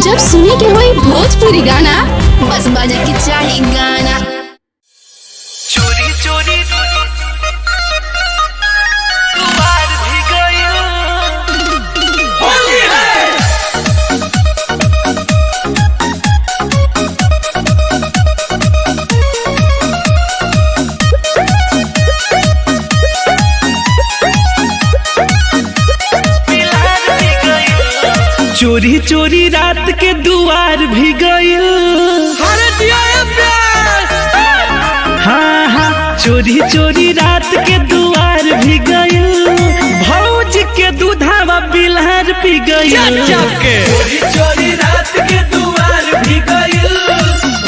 जब सुने के होई भोजपुरी गाना बस बजे के चाही गाना। चोरी चोरी दुआर भी गइल होली है। चोरी चोरी रात के दुआर भी गइल। हाँ हाँ चोरी चोरी रात के दुआर भी गइल। भौज के दूधावा बिलहर पी गइल। चोरी चोरी रात के दुआर भी गइल।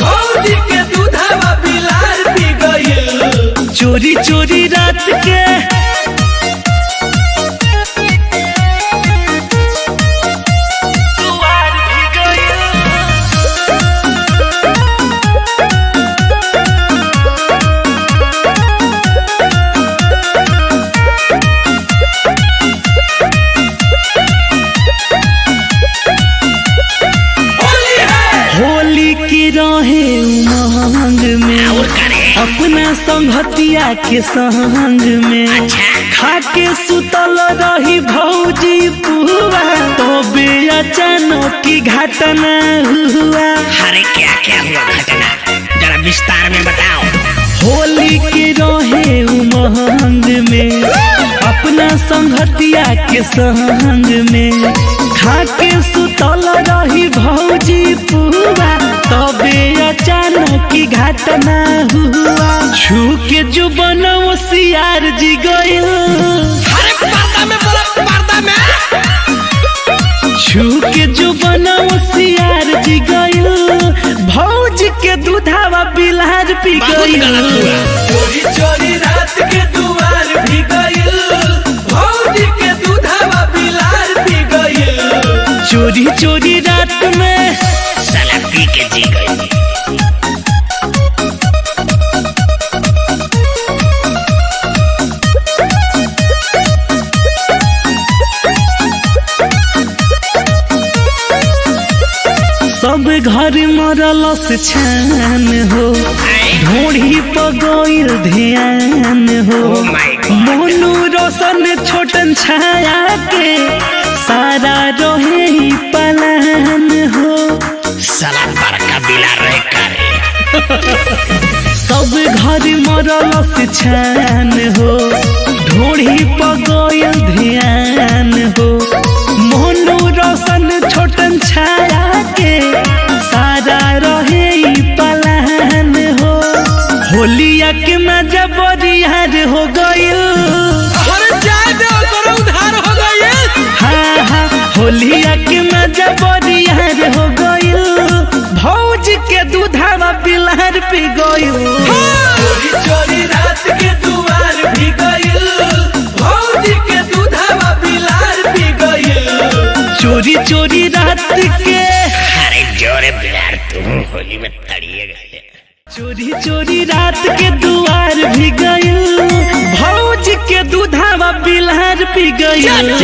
भौज के दूधावा बिलहर पी गइल। चोरी चोरी रात के रहे उमंग में अपना संगतिया के संग में खाके सुतल रही भौजी पुआ तो बे अचानक की घटना हुआ। अरे क्या क्या हुआ घटना, जरा विस्तार में बताओ। होली के रहे उमंग में अपना संगतिया के संग में खाके सुतल रही भौजी पुआ तबे अचानक की घटना हुआ। छू के जो बनव सियार जी गइल। अरे पर्दा में बोला, पर्दा में। छू के जो बनव सियार जी गइल। भौज के दूधावा बिलहर पी गइल। चोरी चोरी रात के दुआर भी गइल। भौज के दूधावा बिलहर पी गइल। चोरी चोरी रात में साला पी के जी गई। सब घर मरल से छान हो। ढोढ़ी पगोइल ध्यान हो। मोनू रोशन छोटन छाया के सारा रहे ही पलान हो। साला बड़का बिला रहे करे। सब घर मरल से छान हो। ढोढ़ी पगोइल ध्यान हो। मोनू रोशन छोटन छाया के सारा रहे ही पलान हो। होलिया के मजा बरियार हो गइल। हाँ हाँ होलिया के मजा बरियार हो गइल। भौज के दूधावा बिलहर पी गइल। चोरी चोरी रात के दुआर भी गइल। भौज के दूधावा बिलहर पी गइल। चोरी चोरी रात के। अरे जोरे बिलार तुम होली में तड़िएगा। चोरी चोरी रात के दुआर भी गइल। भौज के दूधावा बिलहर पी गइल।